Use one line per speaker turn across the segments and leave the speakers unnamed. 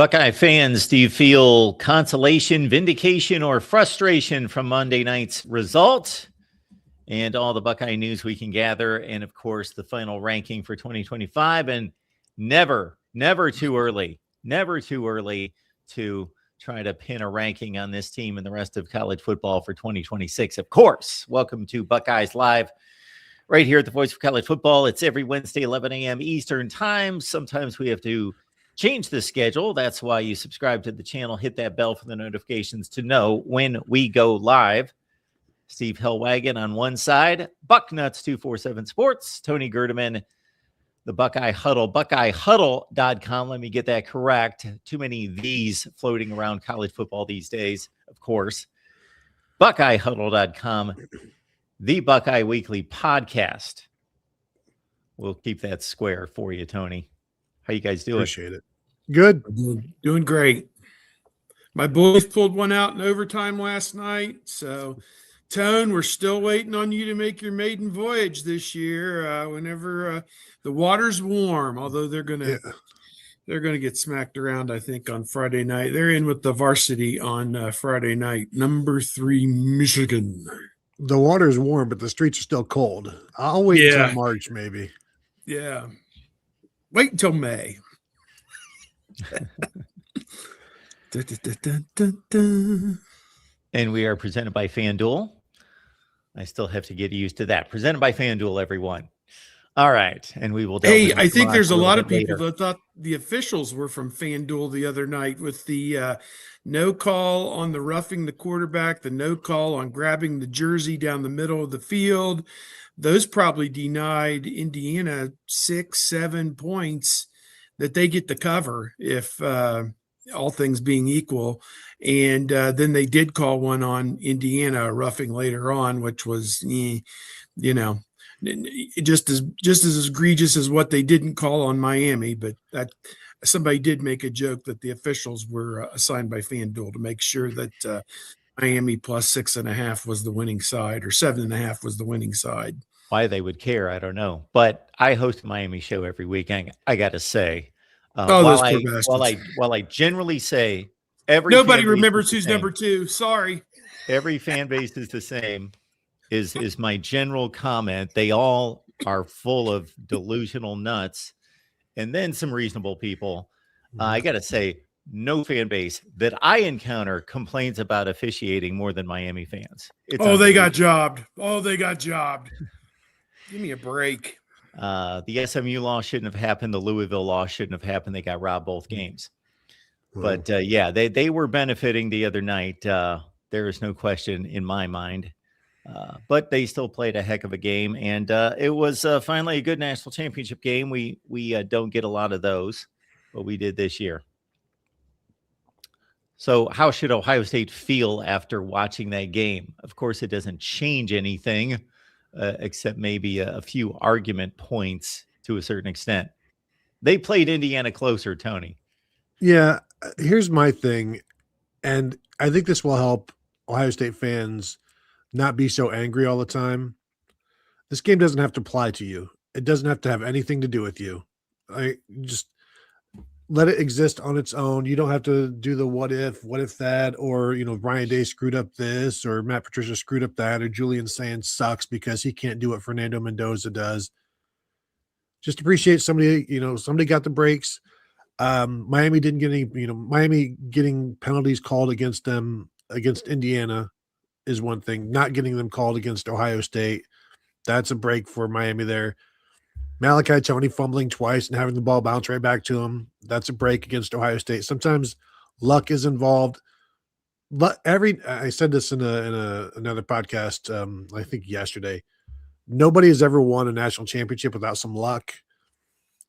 Buckeye fans, do you feel consolation, vindication, or frustration from Monday night's result? And all the Buckeye news we can gather, and of course, the final ranking for 2025. And never too early to try to pin a ranking on this team and the rest of college football for 2026. Of course, welcome to Buckeyes Live right here at the Voice of College Football. It's every Wednesday, 11 a.m. Eastern time. Sometimes we have to change the schedule. That's why you subscribe to the channel, hit that bell for the notifications to know when we go live. Steve Hellwagon on one side, Bucknuts 247 Sports, Tony Gerdeman, the Buckeye Huddle, BuckeyeHuddle.com. Let me get that correct. Too many these floating around college football these days, of course. BuckeyeHuddle.com, the Buckeye Weekly podcast. We'll keep that square for you, Tony. How you guys doing?
Appreciate it. Good.
Doing great. My boys pulled one out in overtime last night. So, Tone, we're still waiting on you to make your maiden voyage this year. Whenever the water's warm, although they're gonna get smacked around, I think, on Friday night. They're in with the varsity on Friday night. Number 3, Michigan.
The water's warm, but the streets are still cold. I'll wait until March, maybe.
Yeah. Wait until May.
And we are presented by FanDuel. I still have to get used to that. Presented by FanDuel, everyone. All right. And we will.
Hey, I think there's a lot of people that thought the officials were from FanDuel the other night with the no call on the roughing the quarterback, the no call on grabbing the jersey down the middle of the field. Those probably denied Indiana 6-7 points that they get to cover if all things being equal. And then they did call one on Indiana roughing later on, which was, just as egregious as what they didn't call on Miami. But that somebody did make a joke that the officials were assigned by FanDuel to make sure that Miami plus 6.5 was the winning side, or 7.5 was the winning side.
Why they would care, I don't know. But I host a Miami show every week. I got to say, while I generally say
nobody remembers who's number 2. Sorry,
every fan base is the same. Is my general comment. They all are full of delusional nuts, and then some reasonable people. I got to say, no fan base that I encounter complains about officiating more than Miami fans.
They got jobbed. Give me a break.
The SMU loss shouldn't have happened. The Louisville loss shouldn't have happened. They got robbed both games. But they were benefiting the other night. There is no question in my mind. But they still played a heck of a game, and it was finally a good national championship game. We don't get a lot of those, but we did this year. So how should Ohio State feel after watching that game? Of course, it doesn't change anything. Except maybe a few argument points to a certain extent. They played Indiana closer, Tony.
Yeah, here's my thing, and I think this will help Ohio State fans not be so angry all the time. This game doesn't have to apply to you. It doesn't have to have anything to do with you. Just let it exist on its own. You don't have to do the what if that, or, Ryan Day screwed up this, or Matt Patricia screwed up that, or Julian Sands sucks because he can't do what Fernando Mendoza does. Just appreciate somebody got the breaks. Miami didn't get any, Miami getting penalties called against them, against Indiana is one thing. Not getting them called against Ohio State, that's a break for Miami there. Malachi Tony fumbling twice and having the ball bounce right back to him, that's a break against Ohio State. Sometimes luck is involved. I said this in another podcast, I think yesterday. Nobody has ever won a national championship without some luck.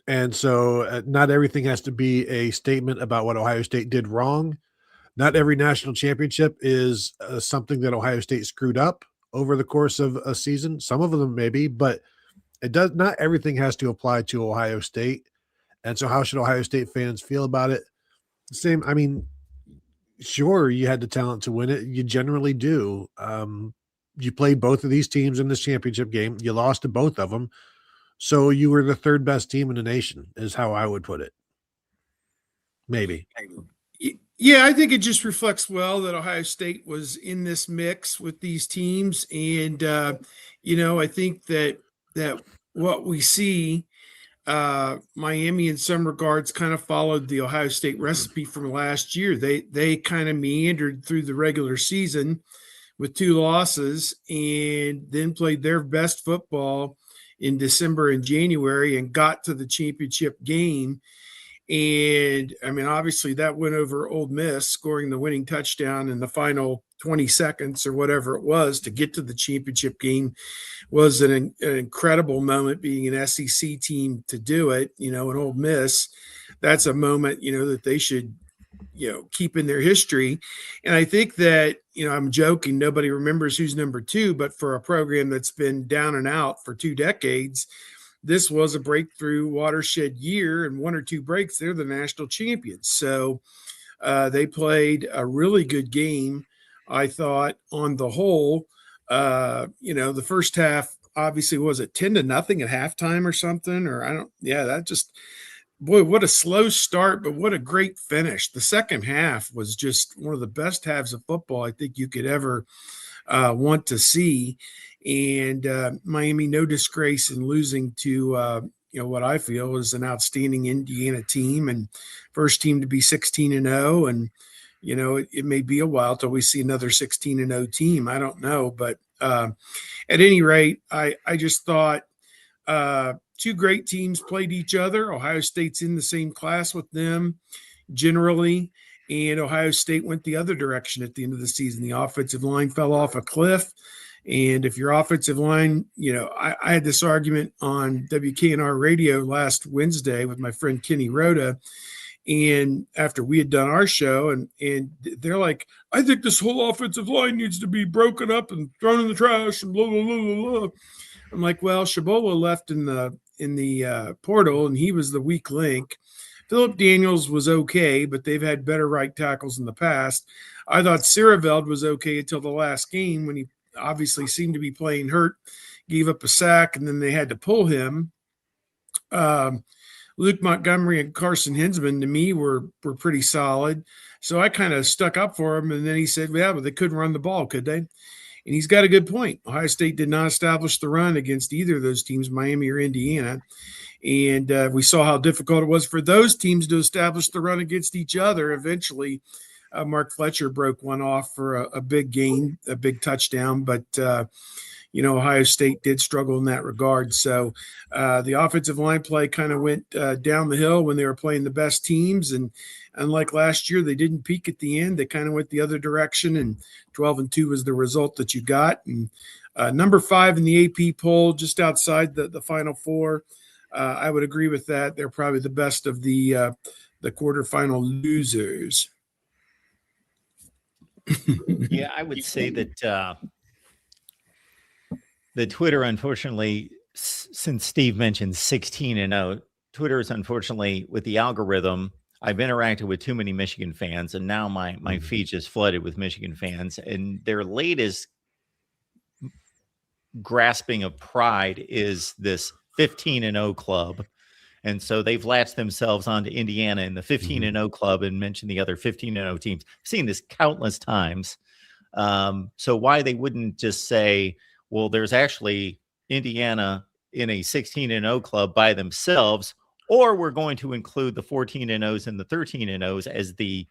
And so not everything has to be a statement about what Ohio State did wrong. Not every national championship is something that Ohio State screwed up over the course of a season. Some of them maybe, but it does not everything has to apply to Ohio State. And so how should Ohio State fans feel about it? Same. I mean, sure, you had the talent to win it. You generally do. You played both of these teams in this championship game. You lost to both of them. So you were the third best team in the nation is how I would put it. maybe.
Yeah, I think it just reflects well that Ohio State was in this mix with these teams. And, I think that what we see, Miami in some regards kind of followed the Ohio State recipe from last year. They kind of meandered through the regular season with 2 losses and then played their best football in December and January and got to the championship game. And I mean, obviously that went over Ole Miss, scoring the winning touchdown in the final 20 seconds or whatever it was to get to the championship game was an incredible moment, being an SEC team to do it, and Ole Miss, that's a moment, that they should, keep in their history. And I think that, I'm joking, nobody remembers who's number 2, but for a program that's been down and out for 2 decades, this was a breakthrough watershed year, and 1 or 2 breaks, they're the national champions. So they played a really good game, I thought, on the whole. The first half, obviously, was it 10-0 at halftime or something? Boy, what a slow start, but what a great finish. The second half was just one of the best halves of football I think you could ever want to see. And Miami, no disgrace in losing to, what I feel is an outstanding Indiana team and first team to be 16-0. And, it may be a while till we see another 16-0 team. I don't know. But at any rate, I just thought 2 great teams played each other. Ohio State's in the same class with them generally. And Ohio State went the other direction at the end of the season. The offensive line fell off a cliff. And if your offensive line, I had this argument on WKNR radio last Wednesday with my friend Kenny Rhoda. And after we had done our show, and they're like, I think this whole offensive line needs to be broken up and thrown in the trash and blah, blah, blah, blah, blah. I'm like, well, Shabola left in the portal, and he was the weak link. Philip Daniels was okay, but they've had better right tackles in the past. I thought Sierreveld was okay until the last game when he obviously seemed to be playing hurt, gave up a sack, and then they had to pull him. Luke Montgomery and Carson Hinsman, to me, were pretty solid. So I kind of stuck up for him, and then he said, yeah, but they couldn't run the ball, could they? And he's got a good point. Ohio State did not establish the run against either of those teams, Miami or Indiana. And we saw how difficult it was for those teams to establish the run against each other. Eventually, Mark Fletcher broke one off for a big gain, a big touchdown. But, Ohio State did struggle in that regard. So the offensive line play kind of went down the hill when they were playing the best teams. And unlike last year, they didn't peak at the end. They kind of went the other direction, and 12-2 was the result that you got. And number 5 in the AP poll, just outside the Final Four. I would agree with that. They're probably the best of the quarterfinal losers.
Yeah, I would say that the Twitter, unfortunately, since Steve mentioned 16-0, Twitter is unfortunately, with the algorithm, I've interacted with too many Michigan fans, and now my feed just flooded with Michigan fans, and their latest grasping of pride is this 15-0 club. And so they've latched themselves onto Indiana in the 15-0 club and mentioned the other 15-0 teams. I've seen this countless times. So why they wouldn't just say, well, there's actually Indiana in a 16-0 club by themselves, or we're going to include the 14-0s and the 13-0s as the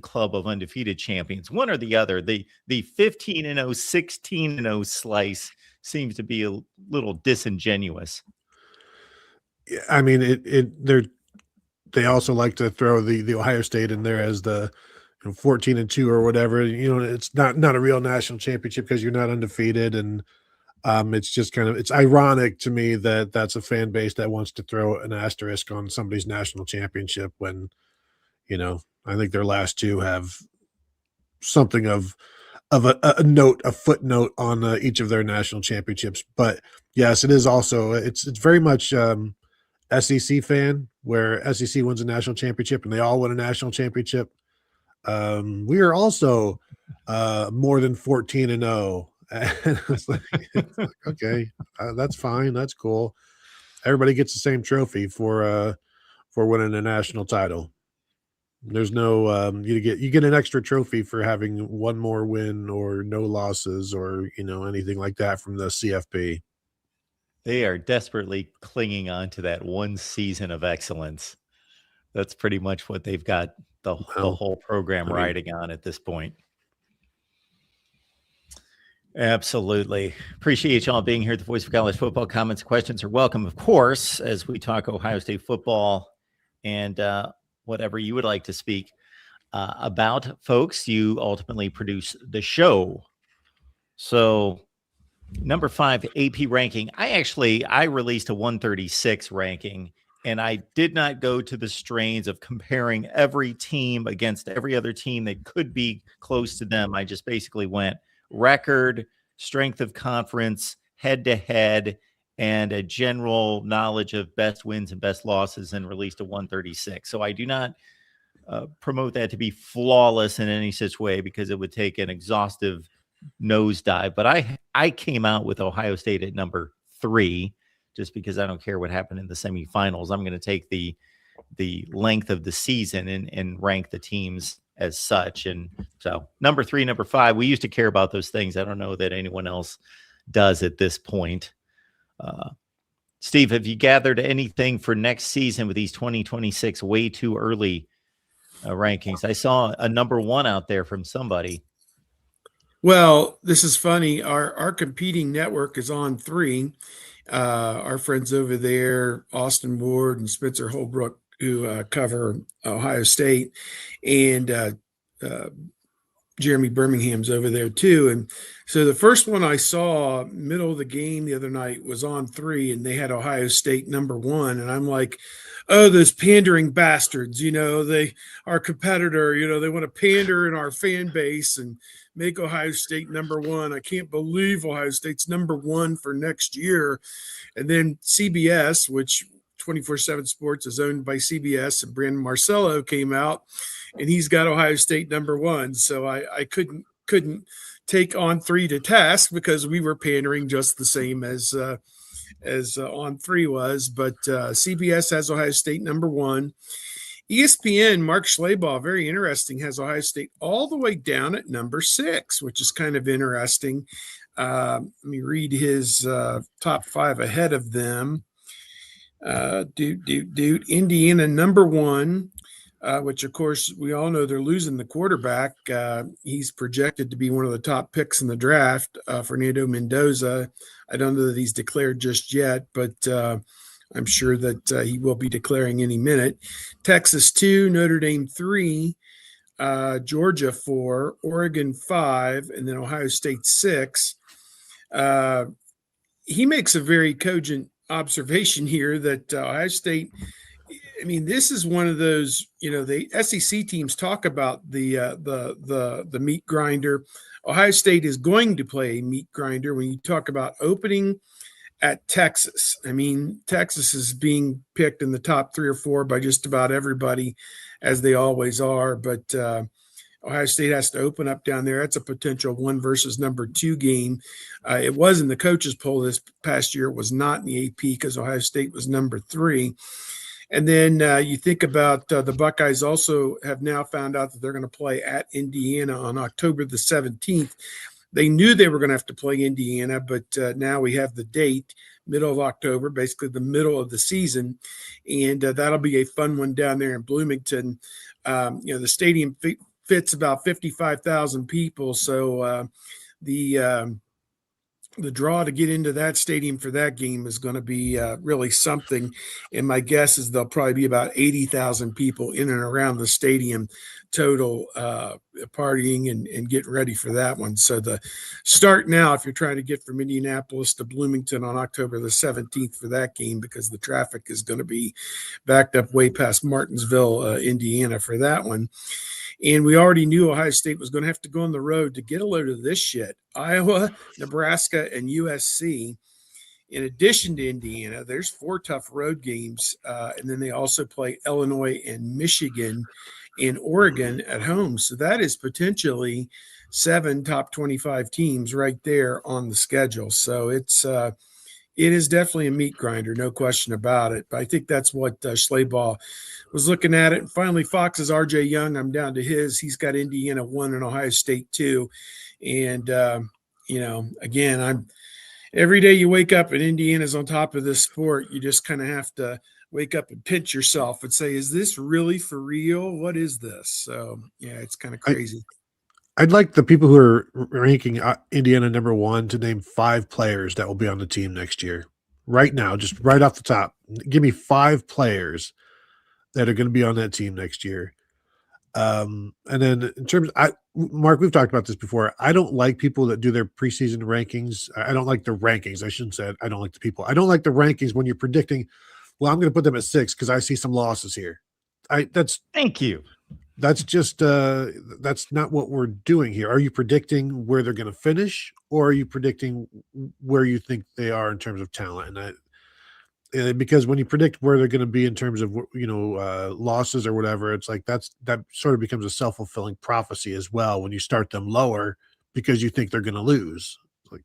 club of undefeated champions. One or the other. The 15-0, 16-0 slice seems to be a little disingenuous.
I mean, they also like to throw the Ohio State in there as the 14-2 or whatever. It's not a real national championship because you're not undefeated, and it's just it's ironic to me that that's a fan base that wants to throw an asterisk on somebody's national championship when, I think their last 2 have something of a note, a footnote on each of their national championships. But yes, it is also it's very much SEC fan, where SEC wins a national championship and they all win a national championship. We are also more than 14-0. And it's like, okay, that's fine. That's cool. Everybody gets the same trophy for winning a national title. There's no you get an extra trophy for having one more win or no losses or anything like that from the CFP.
They are desperately clinging on to that one season of excellence. That's pretty much what they've got the whole program riding on at this point. Absolutely. Appreciate y'all being here at the Voice of College Football. Comments, questions are welcome, of course, as we talk Ohio State football and whatever you would like to speak about, folks. You ultimately produce the show. So number 5 AP ranking. I released a 136 ranking, and I did not go to the strains of comparing every team against every other team that could be close to them. I just basically went record, strength of conference, head to head, and a general knowledge of best wins and best losses, and released a 136. So I do not promote that to be flawless in any such way, because it would take an exhaustive nosedive. But I came out with Ohio State at number 3, just because I don't care what happened in the semifinals. I'm going to take the length of the season and rank the teams as such. And so number 3, number 5, we used to care about those things. I don't know that anyone else does at this point. Steve, have you gathered anything for next season with these 2026 way too early rankings? I saw a number 1 out there from somebody.
Well, this is funny. Our competing network is on 3. Our friends over there, Austin Ward and Spencer Holbrook, who cover Ohio State, and Jeremy Birmingham's over there too. And so the first one I saw middle of the game the other night was on 3, and they had Ohio State number 1. And I'm like, oh, those pandering bastards, they, our competitor, they want to pander in our fan base and make Ohio State number 1. I can't believe Ohio State's number 1 for next year. And then CBS, which 24/7 Sports is owned by CBS, and Brandon Marcello came out, and he's got Ohio State number 1. So I couldn't take on 3 to task, because we were pandering just the same as on 3 was. But CBS has Ohio State number 1. ESPN, Mark Schlabach, very interesting, has Ohio State all the way down at number 6, which is kind of interesting. Let me read his top 5 ahead of them. Indiana number 1, which of course we all know they're losing the quarterback. He's projected to be one of the top picks in the draft, Fernando Mendoza. I don't know that he's declared just yet, but I'm sure that he will be declaring any minute. Texas 2, Notre Dame 3, Georgia 4, Oregon 5, and then Ohio State 6. He makes a very cogent observation here that Ohio State, I mean, this is one of those, the SEC teams talk about the meat grinder. Ohio State is going to play a meat grinder when you talk about opening at Texas. I mean, Texas is being picked in the top 3 or 4 by just about everybody, as they always are. But Ohio State has to open up down there. That's a potential 1 versus number 2 game. It was in the coaches poll this past year. It was not in the AP, because Ohio State was number 3. And then you think about the Buckeyes also have now found out that they're going to play at Indiana on October the 17th. They knew they were going to have to play Indiana, but now we have the date, middle of October, basically the middle of the season. And that'll be a fun one down there in Bloomington. The stadium fits about 55,000 people. So the draw to get into that stadium for that game is going to be really something. And my guess is there'll probably be about 80,000 people in and around the stadium total, partying and getting ready for that one. So the start now, if you're trying to get from Indianapolis to Bloomington on October the 17th for that game, because the traffic is going to be backed up way past Martinsville, Indiana for that one. And we already knew Ohio State was going to have to go on the road to get a load of this shit. Iowa, Nebraska, and USC. In addition to Indiana, there's 4 tough road games. And then they also play Illinois and Michigan and Oregon at home. So that is potentially 7 top 25 teams right there on the schedule. So it's It is definitely a meat grinder, no question about it. But I think that's what Schleybaugh was looking at it. And finally, Fox's RJ Young, I'm down to his. He's got Indiana 1 and Ohio State 2. And, again, every day you wake up and Indiana's on top of this sport, you just kind of have to wake up and pinch yourself and say, is this really for real? What is this? So, yeah, it's kind of crazy.
I'd like the people who are ranking Indiana number 1 to name 5 players that will be on the team next year. Right now, just right off the top, give me 5 players that are going to be on that team next year. And then in terms, Mark, we've talked about this before. I don't like people that do their preseason rankings. I don't like the rankings. I shouldn't say it. I don't like the people. I don't like the rankings when you're predicting, well, I'm going to put them at 6 because I see some losses here.
Thank you.
That's just that's not what we're doing here. Are you predicting where they're going to finish, or are you predicting where you think they are in terms of talent? And because when you predict where they're going to be in terms of losses or whatever, it's like that sort of becomes a self-fulfilling prophecy as well when you start them lower because you think they're going to lose. Like,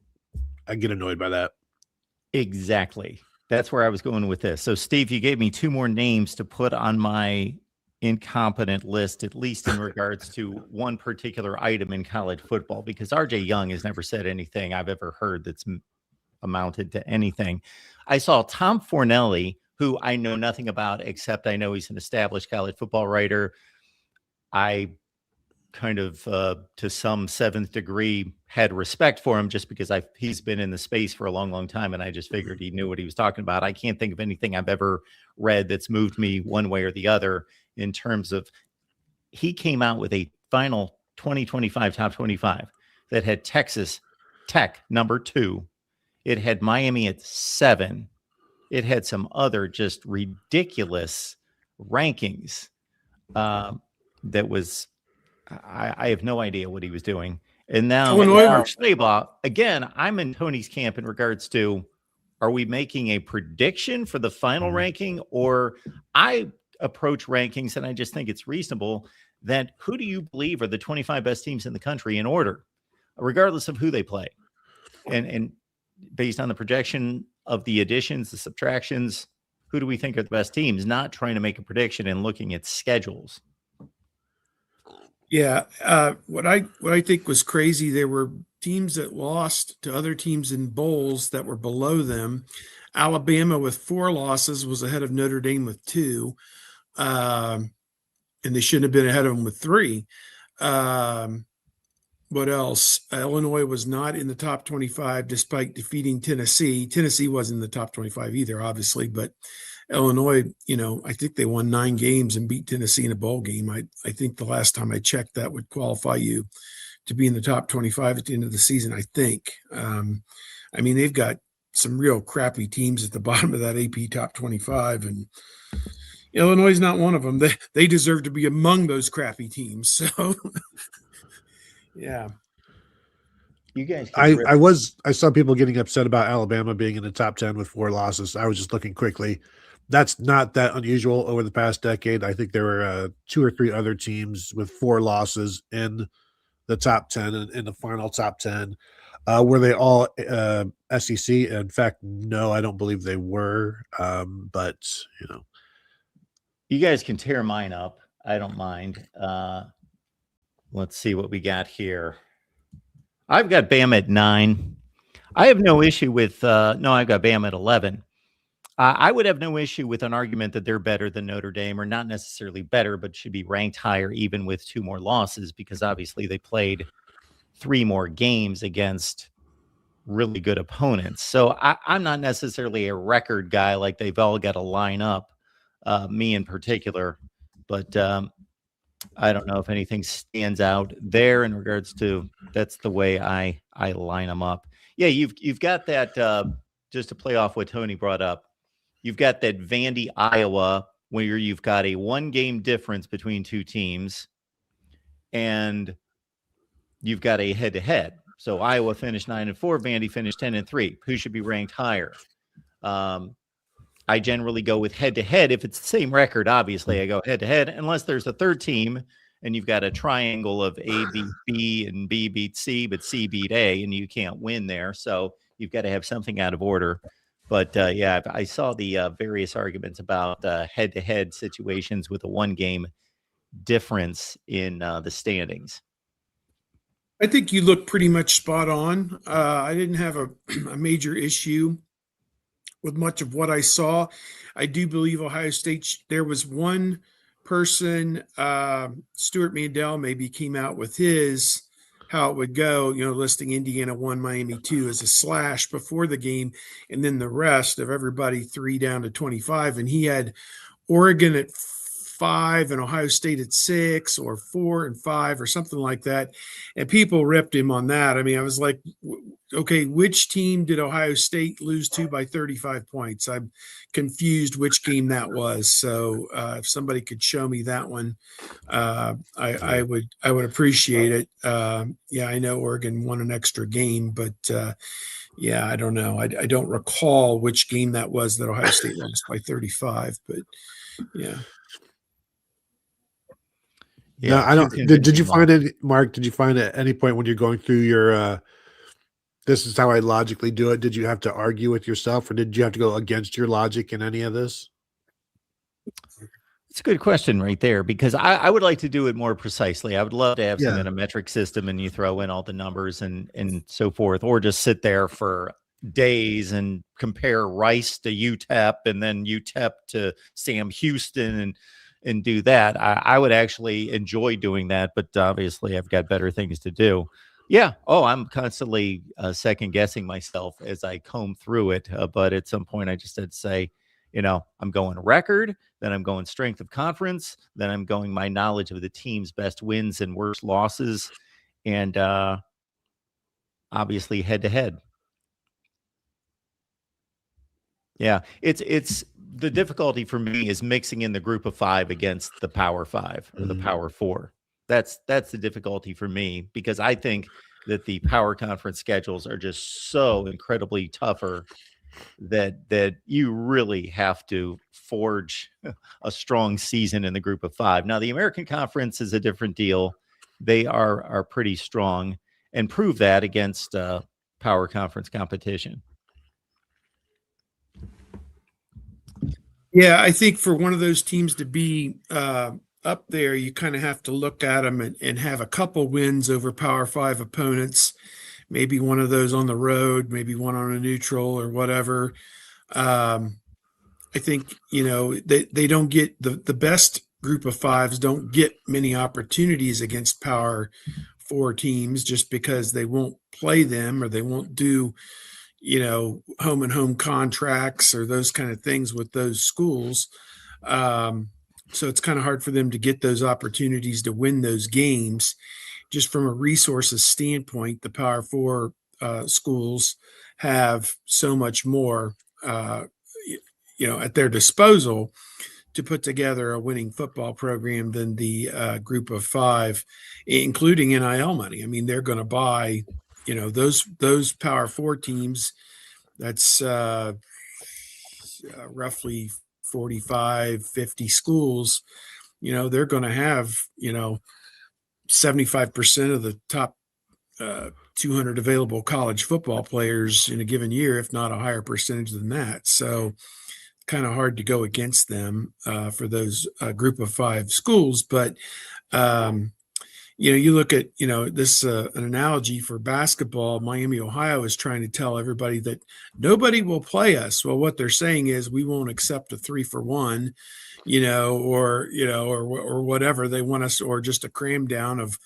I get annoyed by that.
Exactly. That's where I was going with this. So, Steve, you gave me 2 more names to put on my incompetent list, at least in regards to one particular item in college football, because RJ Young has never said anything I've ever heard that's amounted to anything. I saw Tom Fornelli, who I know nothing about, except I know he's an established college football writer. I kind of, to some 7th degree, had respect for him just because he's been in the space for a long, long time, and I just figured he knew what he was talking about. I can't think of anything I've ever read that's moved me one way or the other in terms of he came out with a final 2025 top 25 that had Texas Tech number 2. It had Miami at 7. It had some other just ridiculous rankings that was, I have no idea what he was doing. And now Mark Schleybaugh, again, I'm in Tony's camp in regards to, are we making a prediction for the final ranking? Or I approach rankings and I just think it's reasonable that who do you believe are the 25 best teams in the country in order, regardless of who they play? And based on the projection of the additions, the subtractions, who do we think are the best teams? Not trying to make a prediction and looking at schedules.
Yeah. What I think was crazy, there were teams that lost to other teams in bowls that were below them. Alabama with 4 losses was ahead of Notre Dame with 2. And they shouldn't have been ahead of them with 3. What else? Illinois was not in the top 25 despite defeating Tennessee. Tennessee wasn't in the top 25 either, obviously, but Illinois, I think they won 9 games and beat Tennessee in a bowl game. I think the last time I checked, that would qualify you to be in the top 25 at the end of the season, I think. They've got some real crappy teams at the bottom of that AP top 25, and Illinois is not one of them. They deserve to be among those crappy teams. So, yeah.
You guys,
I saw people getting upset about Alabama being in the top 10 with 4 losses. I was just looking quickly. That's not that unusual over the past decade. I think there were 2 or 3 other teams with 4 losses in the top 10 and in the final top 10. Were they all SEC? In fact, no, I don't believe they were. But
you guys can tear mine up. I don't mind. Let's see what we got here. I've got Bama at 9. I have no issue with I've got Bama at 11. I would have no issue with an argument that they're better than Notre Dame, or not necessarily better, but should be ranked higher even with 2 more losses, because obviously they played 3 more games against really good opponents. So I'm not necessarily a record guy like they've all got to line up, me in particular, but I don't know if anything stands out there in regards to that's the way I line them up. Yeah, you've got that, just to play off what Tony brought up. You've got that Vandy, Iowa, where you've got a 1-game difference between 2 teams, and you've got a head-to-head. So Iowa finished 9-4, Vandy finished 10-3. Who should be ranked higher? I generally go with head-to-head. If it's the same record, obviously, I go head-to-head, unless there's a third team, and you've got a triangle of A beat B and B beat C, but C beat A, and you can't win there. So you've got to have something out of order. But yeah, I saw the various arguments about head-to-head situations with a one-game difference in the standings.
I think you look pretty much spot on. I didn't have a major issue with much of what I saw. I do believe Ohio State, there was one person, Stuart Mandel maybe came out with his, how it would go, listing Indiana 1, Miami 2 as a slash before the game, and then the rest of everybody 3 down to 25. And he had Oregon at 5 and Ohio State at 6 or 4 and 5 or something like that. And people ripped him on that. I mean, I was like, okay, which team did Ohio State lose to by 35 points? I'm confused which game that was. So if somebody could show me that one, I would appreciate it. Yeah, I know Oregon won an extra game, but yeah, I don't know. I don't recall which game that was that Ohio State lost by 35, but yeah.
Yeah, no, I don't. Did you find it, Mark? Did you find at any point when you're going through your this is how I logically do it? Did you have to argue with yourself, or did you have to go against your logic in any of this?
It's a good question right there, because I would like to do it more precisely. I would love to have some metric system and you throw in all the numbers and so forth, or just sit there for days and compare Rice to UTEP and then UTEP to Sam Houston and do that. I would actually enjoy doing that, but obviously I've got better things to do. Yeah. Oh, I'm constantly second guessing myself as I comb through it. But at some point I just had to say, I'm going record, then I'm going strength of conference, then I'm going my knowledge of the team's best wins and worst losses, and obviously head to head. Yeah, it's the difficulty for me is mixing in the group of 5 against the Power 5 or the Power 4. That's the difficulty for me, because I think that the Power Conference schedules are just so incredibly tougher that you really have to forge a strong season in the group of 5. Now, the American Conference is a different deal. They are pretty strong and prove that against Power Conference competition.
Yeah, I think for one of those teams to be up there, you kind of have to look at them and have a couple wins over Power 5 opponents, maybe one of those on the road, maybe one on a neutral or whatever. I think, they don't get the best group of 5s don't get many opportunities against Power 4 teams just because they won't play them or they won't do home and home contracts or those kind of things with those schools. So it's kind of hard for them to get those opportunities to win those games. Just from a resources standpoint, the Power 4 schools have so much more, at their disposal to put together a winning football program than the group of 5, including NIL money. I mean, they're going to buy those Power 4 teams, that's roughly 45, 50 schools, they're going to have, 75% of the top 200 available college football players in a given year, if not a higher percentage than that. So kind of hard to go against them for those group of 5 schools. But, you look at, this an analogy for basketball. Miami, Ohio is trying to tell everybody that nobody will play us. Well, what they're saying is we won't accept a 3-for-1, or whatever they want us, or just a cram down of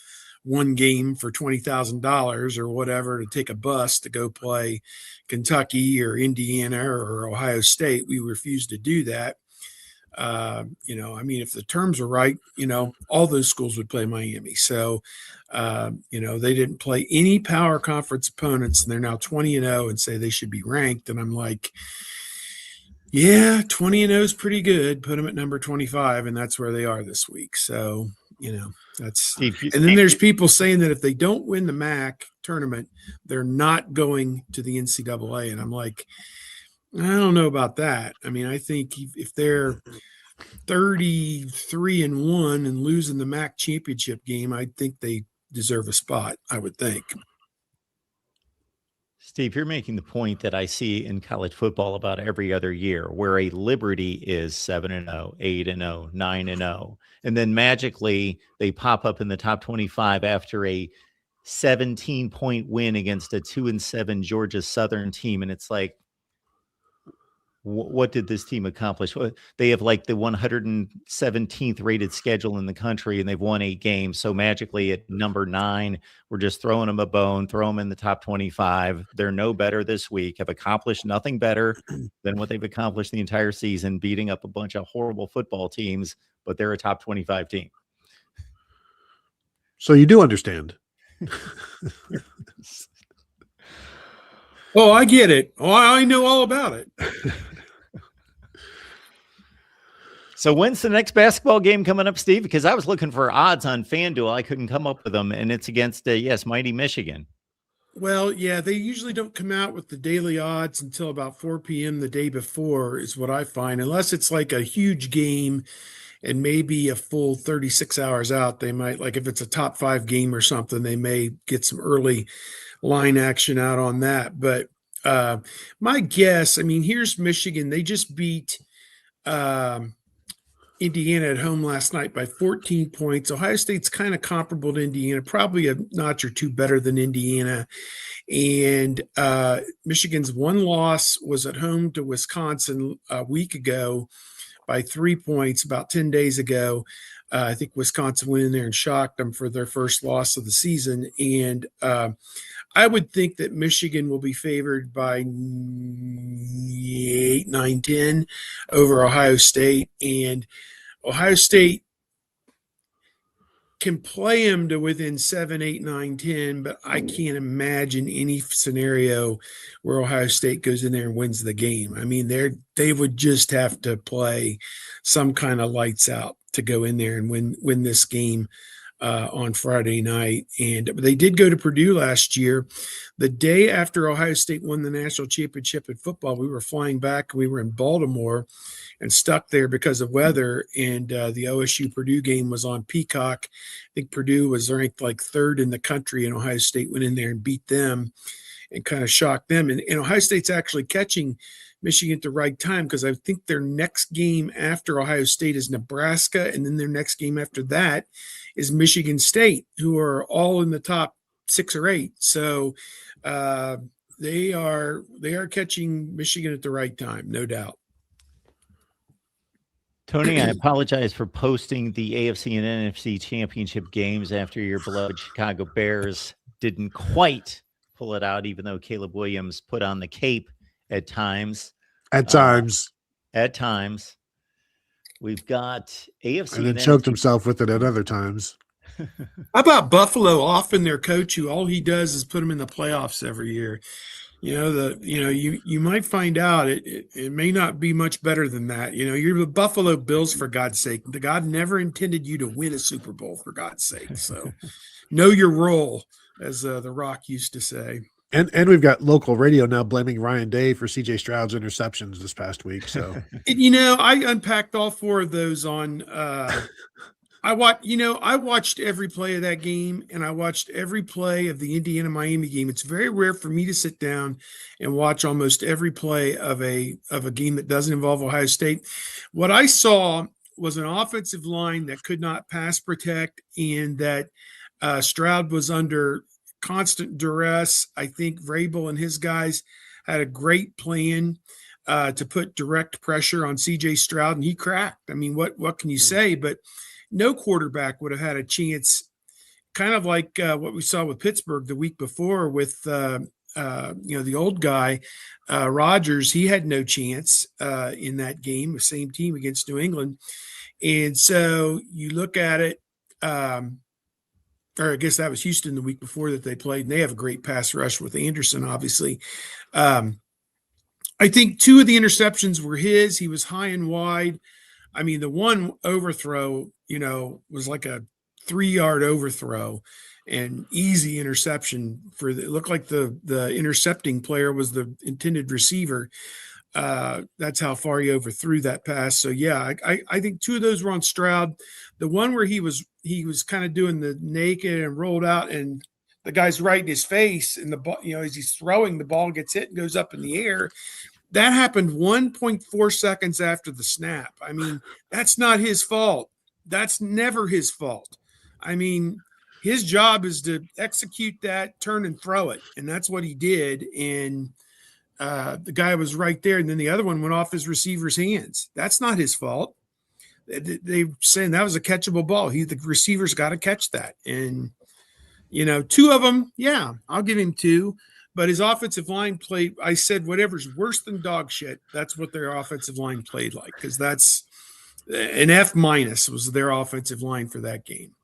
one game for $20,000 or whatever to take a bus to go play Kentucky or Indiana or Ohio State. We refuse to do that. If the terms are right, all those schools would play Miami. So, they didn't play any Power Conference opponents, and they're now 20-0 and say they should be ranked. And I'm like, yeah, 20-0 is pretty good. Put them at number 25, and that's where they are this week. So, that's. And then there's people saying that if they don't win the MAC tournament, they're not going to the NCAA. And I'm like, I don't know about that. I mean, I think if they're 33-1 and losing the MAC championship game, I think they deserve a spot, I would think.
Steve, you're making the point that I see in college football about every other year, where a Liberty is 7-0, 8-0, 9-0, and then magically they pop up in the top 25 after a 17-point win against a 2-7 Georgia Southern team, and it's like, what did this team accomplish? They have like the 117th rated schedule in the country, and they've won 8 games. So magically at number 9, we're just throwing them a bone, throw them in the top 25. They're no better this week, have accomplished nothing better than what they've accomplished the entire season, beating up a bunch of horrible football teams, but they're a top 25 team.
So you do understand.
Oh, I get it. Oh, I know all about it.
So when's the next basketball game coming up, Steve? Because I was looking for odds on FanDuel. I couldn't come up with them, and it's against, mighty Michigan.
Well, yeah, they usually don't come out with the daily odds until about 4 p.m. the day before is what I find, unless it's like a huge game and maybe a full 36 hours out. They might, like if it's a top 5 game or something, they may get some early line action out on that. But my guess, I mean, here's Michigan. They just beat Indiana at home last night by 14 points. Ohio State's kind of comparable to Indiana, probably a notch or two better than Indiana. And Michigan's one loss was at home to Wisconsin a week ago by 3 points, about 10 days ago. I think Wisconsin went in there and shocked them for their first loss of the season. And I would think that Michigan will be favored by 8, 9, 10 over Ohio State. And Ohio State can play them to within 7, 8, 9, 10, but I can't imagine any scenario where Ohio State goes in there and wins the game. I mean, they would just have to play some kind of lights out to go in there and win this game on Friday night. And they did go to Purdue last year. The day after Ohio State won the national championship in football, we were flying back. We were in Baltimore and stuck there because of weather. And the OSU Purdue game was on Peacock. I think Purdue was ranked like 3rd in the country, and Ohio State went in there and beat them and kind of shocked them. And Ohio State's actually catching Michigan at the right time, because I think their next game after Ohio State is Nebraska, and then their next game after that is Michigan State, who are all in the top 6 or 8. So they are catching Michigan at the right time, no doubt.
Tony, I apologize for posting the AFC and NFC championship games after your beloved Chicago Bears didn't quite pull it out, even though Caleb Williams put on the cape at times. At times. We've got AFC
and then choked himself with it at other times.
How about Buffalo offing their coach, who all he does is put them in the playoffs every year? You might find out it may not be much better than that. You're the Buffalo Bills, for God's sake. God never intended you to win a Super Bowl, for God's sake. So know your role, as The Rock used to say.
And we've got local radio now blaming Ryan Day for C.J. Stroud's interceptions this past week. So
I unpacked all 4 of those on. I watched every play of that game, and I watched every play of the Indiana-Miami game. It's very rare for me to sit down and watch almost every play of a game that doesn't involve Ohio State. What I saw was an offensive line that could not pass protect, and that Stroud was under constant duress. I think Vrabel and his guys had a great plan to put direct pressure on C.J. Stroud, and he cracked. I mean, what can you say? But no quarterback would have had a chance, kind of like what we saw with Pittsburgh the week before with the old guy, Rodgers. He had no chance in that game, the same team against New England. And so you look at it, or I guess that was Houston the week before that they played, and they have a great pass rush with Anderson, obviously. I think 2 of the interceptions were his. He was high and wide. I mean, the one overthrow, was like a 3-yard overthrow and easy interception it looked like the intercepting player was the intended receiver. That's how far he overthrew that pass. So yeah, I think 2 of those were on Stroud. The one where he was kind of doing the naked and rolled out and the guy's right in his face, and the ball, as he's throwing, the ball gets hit and goes up in the air. That happened 1.4 seconds after the snap. I mean, that's not his fault. That's never his fault. I mean, his job is to execute that, turn and throw it. And that's what he did. And the guy was right there. And then the other one went off his receiver's hands. That's not his fault. They saying that was a catchable ball. The receiver's got to catch that. And, two of them, yeah, I'll give him two. But his offensive line played, I said, whatever's worse than dog shit, that's what their offensive line played like, because that's an F- was their offensive line for that game.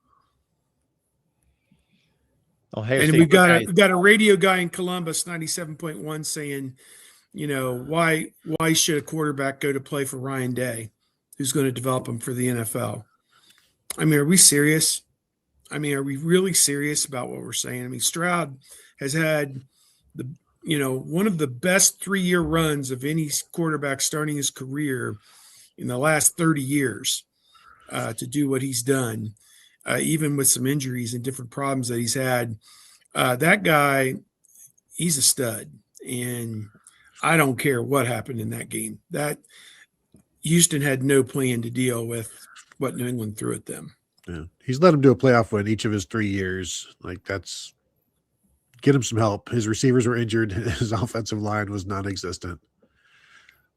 And we've got a radio guy in Columbus, 97.1, saying, why should a quarterback go to play for Ryan Day, who's going to develop him for the NFL? I mean, are we serious? I mean, are we really serious about what we're saying? I mean, Stroud has had one of the best 3-year runs of any quarterback starting his career in the last 30 years to do what he's done, even with some injuries and different problems that he's had. That guy, he's a stud, and I don't care what happened in that game. That Houston had no plan to deal with what New England threw at them.
Yeah. He's let him do a playoff win each of his 3 years. Like, that's get him some help. His receivers were injured. His offensive line was non-existent.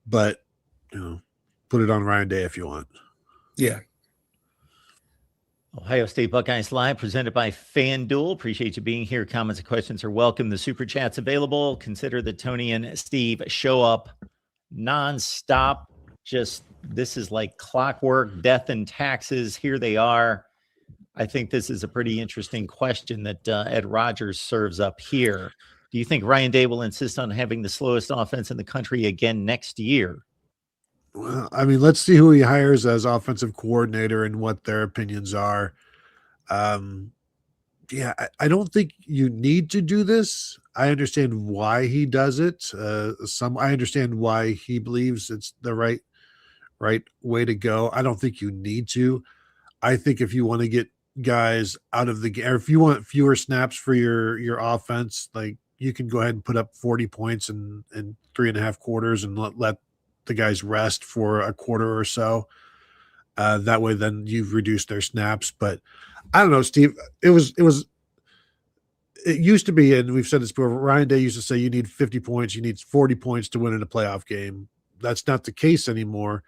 But, put it on Ryan Day if you want.
Yeah.
Ohio State Buckeyes Live, presented by FanDuel. Appreciate you being here. Comments and questions are welcome. The super chat's available. Consider that Tony and Steve show up nonstop. This is like clockwork, death and taxes. Here they are. I think this is a pretty interesting question that Ed Rogers serves up here. Do you think Ryan Day will insist on having the slowest offense in the country again next year?
Well, I mean, let's see who he hires as offensive coordinator and what their opinions are. Yeah, I don't think you need to do this. I understand why he does it. I understand why he believes it's the right way to go. I don't think you need to. I think if you want to get guys out of the game, or if you want fewer snaps for your offense, like, you can go ahead and put up 40 points in 3.5 quarters and let the guys rest for a quarter or so. That way, then you've reduced their snaps. But I don't know, Steve. It used to be, and we've said this before, Ryan Day used to say you need 50 points, you need 40 points to win in a playoff game. That's not the case anymore.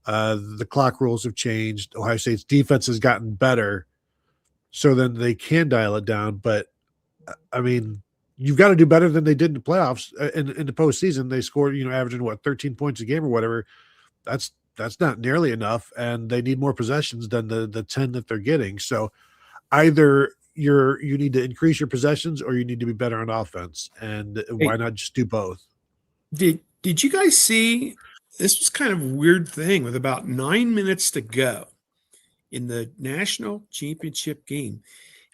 The clock rules have changed. Ohio State's defense has gotten better, so then they can dial it down. But, I mean, you've got to do better than they did in the playoffs. In the postseason, they scored, averaging 13 points a game or whatever. That's not nearly enough, and they need more possessions than the 10 that they're getting. So either you need to increase your possessions or you need to be better on offense. And why not just do both?
Did you guys see, this was kind of a weird thing, with about 9 minutes to go in the national championship game,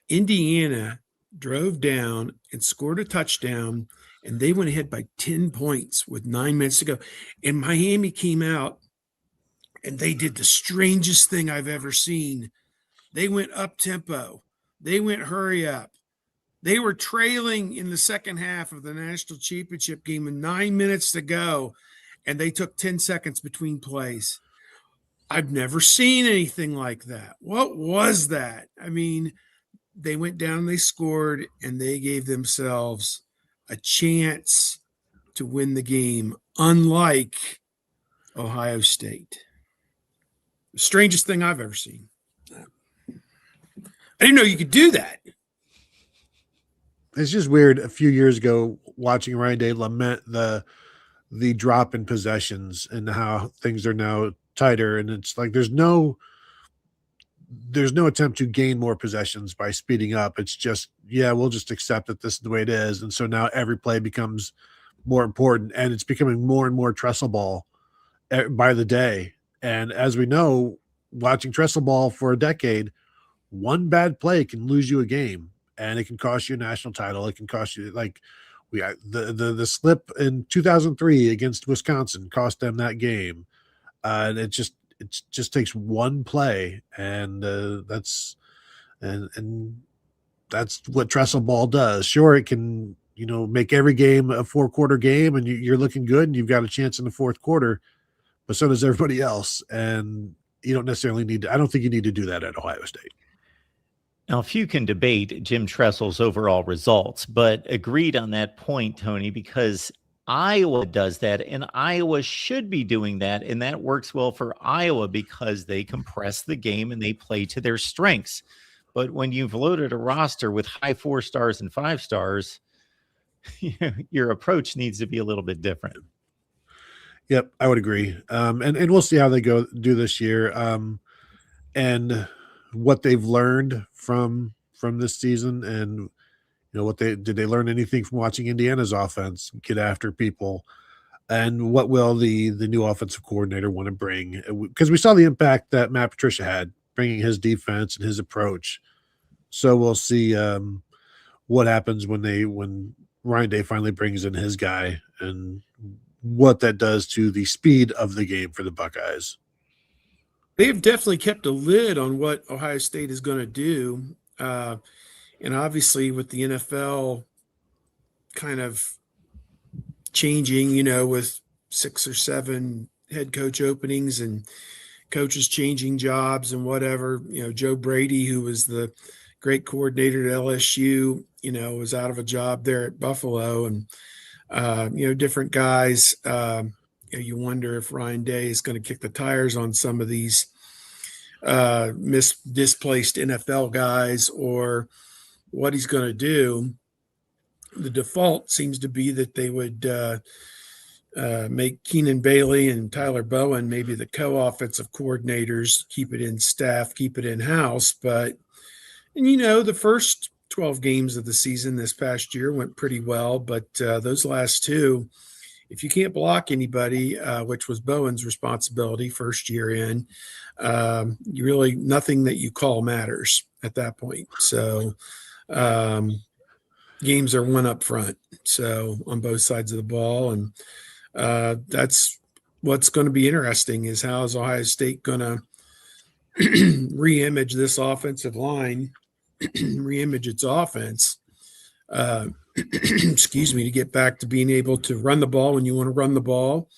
Indiana drove down and scored a touchdown, and they went ahead by 10 points with 9 minutes to go. And Miami came out, and they did the strangest thing I've ever seen. They went up tempo. They went hurry up. They were trailing in the second half of the national championship game with 9 minutes to go, and they took 10 seconds between plays. I've never seen anything like that. What was that? I mean, they went down and they scored, and they gave themselves a chance to win the game, unlike Ohio State. The strangest thing I've ever seen. I didn't know you could do that.
It's just weird. A few years ago, watching Ryan Day lament the drop in possessions and how things are now tighter, and it's like there's no attempt to gain more possessions by speeding up. It's just, we'll just accept that this is the way it is. And so now every play becomes more important, and it's becoming more and more trestle ball by the day. And as we know, watching trestle ball for a decade, one bad play can lose you a game, and it can cost you a national title. It can cost you, like, the slip in 2003 against Wisconsin cost them that game. And it just takes one play, and that's what Trestle ball does. Sure, it can, make every game a 4-quarter game, and you're looking good, and you've got a chance in the fourth quarter, but so does everybody else. And you don't necessarily need to. I don't think you need to do that at Ohio State.
Now, if you can debate Jim Tressel's overall results, but agreed on that point, Tony, because Iowa does that, and Iowa should be doing that, and that works well for Iowa because they compress the game and they play to their strengths. But when you've loaded a roster with high 4 stars and 5 stars, your approach needs to be a little bit different.
Yep, I would agree. And we'll see how they do this year, and what they've learned from this season, and did they learn anything from watching Indiana's offense get after people, and what will the new offensive coordinator want to bring? Because we saw the impact that Matt Patricia had bringing his defense and his approach. So we'll see what happens when Ryan Day finally brings in his guy, and what that does to the speed of the game for the Buckeyes.
They've definitely kept a lid on what Ohio State is going to do. And obviously with the NFL kind of changing, with 6 or 7 head coach openings and coaches changing jobs and whatever, Joe Brady, who was the great coordinator at LSU, was out of a job there at Buffalo, and, different guys. You wonder if Ryan Day is going to kick the tires on some of these displaced NFL guys, or what he's going to do. The default seems to be that they would make Keenan Bailey and Tyler Bowen maybe the co-offensive coordinators, keep it in staff, keep it in-house. But, the first 12 games of the season this past year went pretty well, but those last 2, if you can't block anybody, which was Bowen's responsibility first year in, you really, nothing that you call matters at that point. So games are won up front, so on both sides of the ball. And that's what's going to be interesting, is how is Ohio State going to re-image this offensive line, re-image its offense, excuse me, to get back to being able to run the ball when you want to run the ball.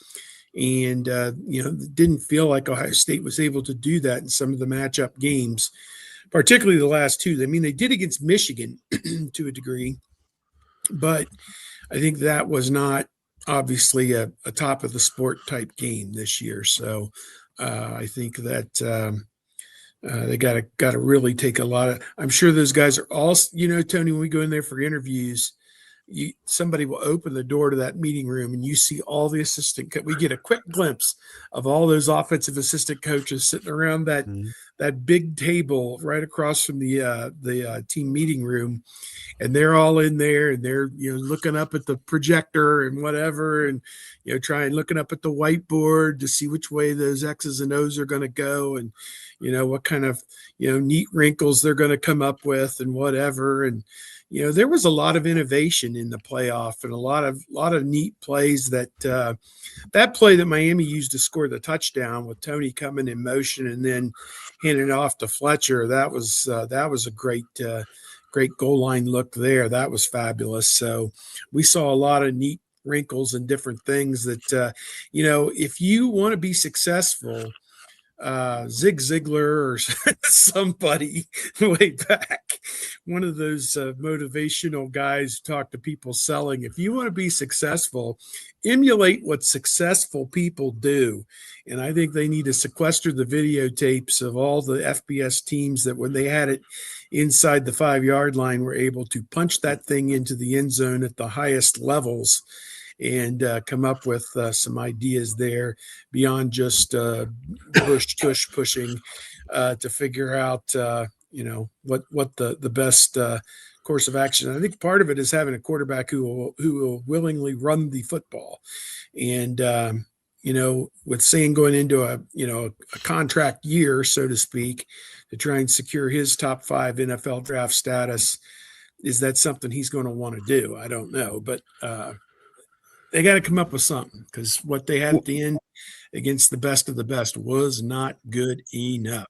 And, it didn't feel like Ohio State was able to do that in some of the matchup games, particularly the last 2. I mean, they did against Michigan to a degree, but I think that was not obviously a top of the sport type game this year. So I think that they got to really take a lot of, I'm sure those guys are all, Tony, when we go in there for interviews, somebody will open the door to that meeting room and you see all the we get a quick glimpse of all those offensive assistant coaches sitting around that big table right across from the team meeting room. And they're all in there, and they're, looking up at the projector and whatever, and, looking up at the whiteboard to see which way those X's and O's are going to go, and, what kind of, neat wrinkles they're going to come up with and whatever. And, there was a lot of innovation in the playoff, and a lot of neat plays that play that Miami used to score the touchdown with Tony coming in motion and then handing it off to Fletcher. That was a great goal line look there. That was fabulous. So we saw a lot of neat wrinkles and different things that, if you want to be successful, Zig Ziglar or somebody way back, one of those motivational guys who talk to people selling, if you want to be successful, emulate what successful people do. And I think they need to sequester the videotapes of all the FBS teams that when they had it inside the 5-yard line were able to punch that thing into the end zone at the highest levels, and come up with some ideas there beyond just tush pushing to figure out, what the best course of action. I think part of it is having a quarterback who will willingly run the football. And, with saying going into a contract year, so to speak, to try and secure his top 5 NFL draft status, is that something he's going to want to do? I don't know, but they got to come up with something, because what they had at the end against the best of the best was not good enough.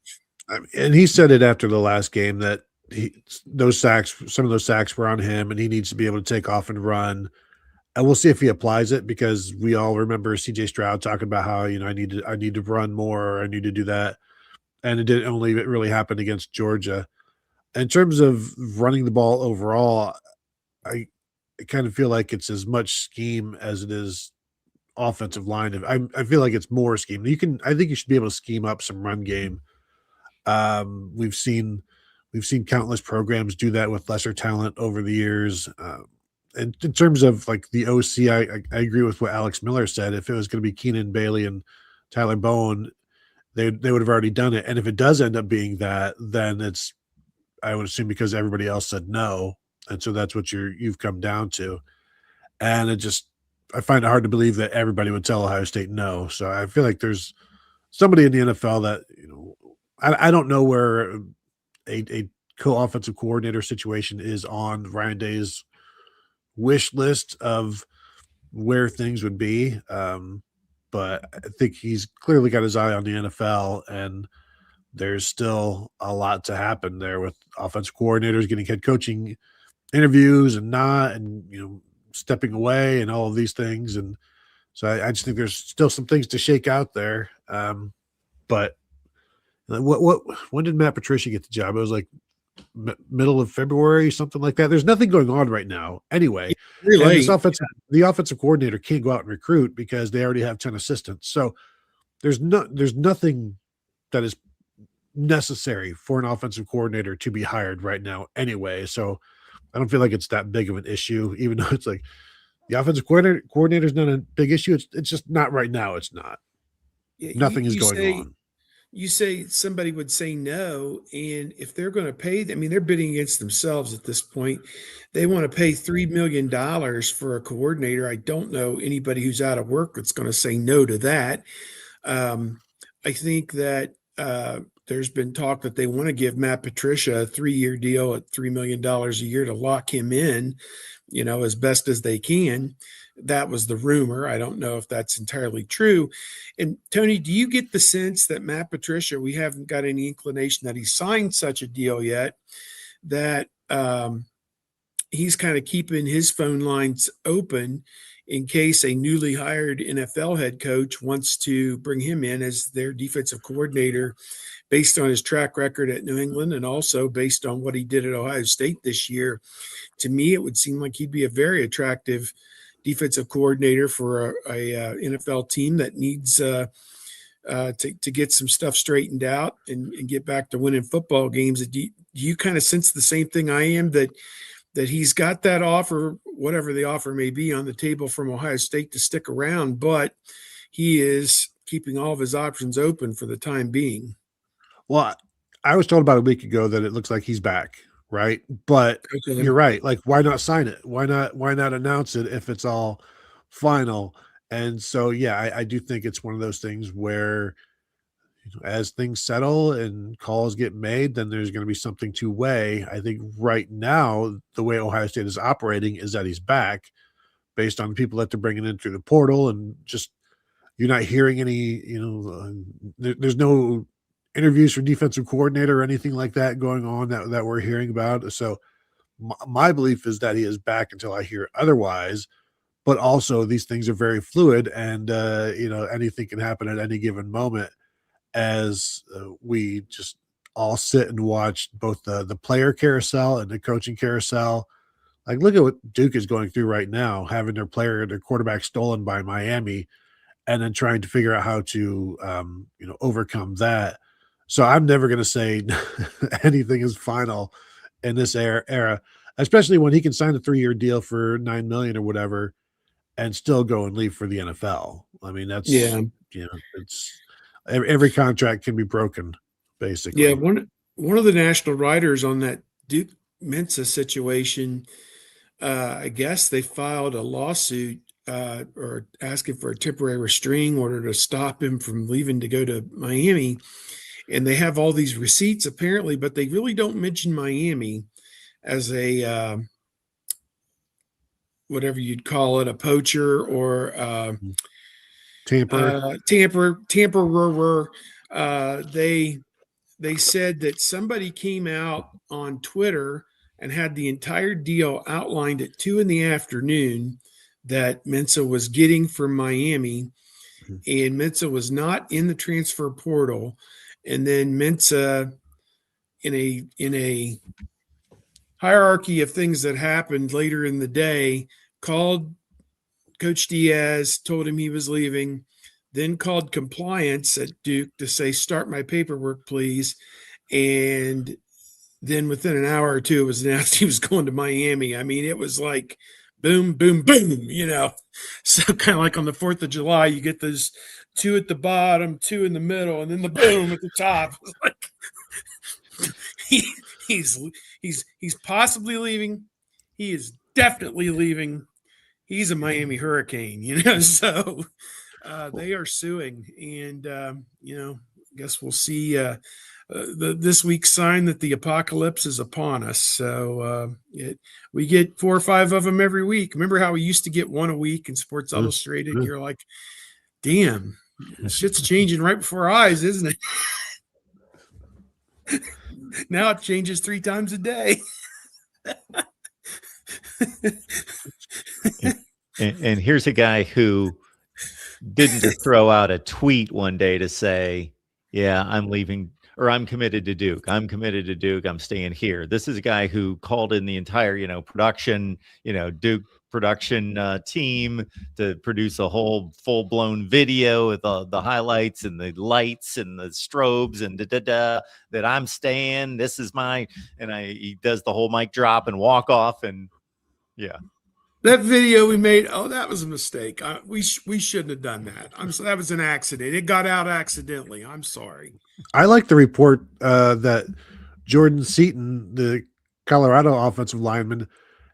And he said it after the last game that those sacks, some of those sacks were on him, and he needs to be able to take off and run. And we'll see if he applies it, because we all remember CJ Stroud talking about how, I need to run more, or I need to do that. And it didn't only really happen against Georgia. In terms of running the ball overall, I kind of feel like it's as much scheme as it is offensive line. I feel like it's more scheme. I think you should be able to scheme up some run game. We've seen countless programs do that with lesser talent over the years. And in terms of like the OC, I agree with what Alex Miller said. If it was going to be Keenan Bailey and Tyler Bowen, they would have already done it. And if it does end up being that, then it's, I would assume, because everybody else said no, and so that's what you've come down to. And I find it hard to believe that everybody would tell Ohio State no. So I feel like there's somebody in the NFL that, I don't know where a co-offensive coordinator situation is on Ryan Day's wish list of where things would be. But I think he's clearly got his eye on the NFL, and there's still a lot to happen there with offensive coordinators getting head coaching interviews and stepping away and all of these things. And so I just think there's still some things to shake out there. But when did Matt Patricia get the job? It was like middle of February, something like that. There's nothing going on right now anyway.
Really?
The offensive coordinator can't go out and recruit because they already have 10 assistants. So there's nothing that is necessary for an offensive coordinator to be hired right now anyway. So I don't feel like it's that big of an issue, even though it's like the offensive coordinator is not a big issue. It's just not right now. It's not. Nothing is going on.
You say somebody would say no, and if they're going to pay, they're bidding against themselves at this point. They want to pay $3 million for a coordinator. I don't know anybody who's out of work that's going to say no to that. I think that there's been talk that they want to give Matt Patricia a 3-year deal at $3 million a year to lock him in, as best as they can. That was the rumor. I don't know if that's entirely true. And Tony, do you get the sense that Matt Patricia, we haven't got any inclination that he signed such a deal yet, that he's kind of keeping his phone lines open in case a newly hired NFL head coach wants to bring him in as their defensive coordinator based on his track record at New England and also based on what he did at Ohio State this year? To me, it would seem like he'd be a very attractive defensive coordinator for a NFL team that needs to get some stuff straightened out and get back to winning football games. Do you kind of sense the same thing I am, that he's got that offer, whatever the offer may be, on the table from Ohio State to stick around, but he is keeping all of his options open for the time being?
Well, I was told about a week ago that it looks like he's back. Right. But you're right. Like, why not sign it? Why not announce it if it's all final? And so, yeah, I do think it's one of those things where as things settle and calls get made, then there's going to be something to weigh. I think right now, the way Ohio State is operating is that he's back based on the people that they're bringing in through the portal, and just, you're not hearing any, there's no interviews for defensive coordinator or anything like that going on that we're hearing about. So my belief is that he is back until I hear otherwise, but also these things are very fluid, and anything can happen at any given moment as we just all sit and watch both the player carousel and the coaching carousel. Like, look at what Duke is going through right now, having their quarterback stolen by Miami, and then trying to figure out how to overcome that. So I'm never going to say anything is final in this era, especially when he can sign a 3-year deal for $9 million or whatever and still go and leave for the NFL. I mean, that's, it's every contract can be broken, basically.
Yeah. One of the national writers on that Duke Mensa situation, I guess they filed a lawsuit or asking for a temporary restraining order to stop him from leaving to go to Miami. And they have all these receipts apparently, but they really don't mention Miami as a whatever you'd call it, a poacher or tamperer. They they said that somebody came out on Twitter and had the entire deal outlined at 2 p.m. that Mensa was getting from Miami, and Mensa was not in the transfer portal. And then Mensa, in a hierarchy of things that happened later in the day, called Coach Diaz, told him he was leaving, then called compliance at Duke to say, start my paperwork, please. And then within an hour or two, it was announced he was going to Miami. I mean, it was like boom, boom, boom, So kind of like on the 4th of July, you get those 2 at the bottom, 2 in the middle, and then the boom at the top. Like, he's possibly leaving. He is definitely leaving. He's a Miami Hurricane, so they are suing. And, I guess we'll see this week's sign that the apocalypse is upon us. So we get 4 or 5 of them every week. Remember how we used to get 1 a week in Sports Illustrated? You're like, damn, shit's changing right before our eyes, isn't it? Now it changes 3 times a day.
and here's a guy who didn't just throw out a tweet one day to say, yeah, I'm leaving, or I'm committed to Duke. I'm committed to Duke. I'm staying here. This is a guy who called in the entire, production, Duke production team to produce a whole full-blown video with the highlights and the lights and the strobes and that I'm staying. This is he does the whole mic drop and walk off. And yeah.
That video we made, that was a mistake. We shouldn't have done that. That was an accident. It got out accidentally. I'm sorry.
I like the report that Jordan Seaton, the Colorado offensive lineman,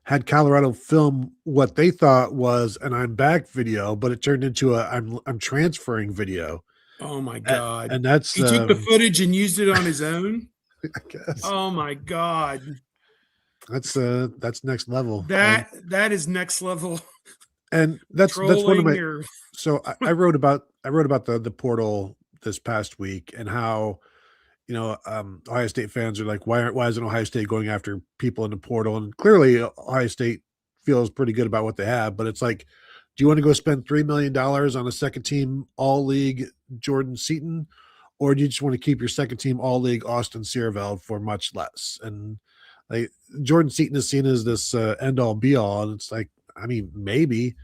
had Colorado film what they thought was an I'm back video, but it turned into a I'm transferring video.
Oh my God.
And that's
he took the footage and used it on his own.
I guess.
Oh my God.
That's next level.
That is next level.
And that's one of my so I wrote about the portal this past week and how Ohio State fans are like, why isn't Ohio State going after people in the portal? And clearly Ohio State feels pretty good about what they have, but it's like, do you want to go spend $3 million on a second team all league Jordan Seaton, or do you just want to keep your second team all league Austin Searveld for much less? And like Jordan Seaton is seen as this end all be all, and it's like, maybe,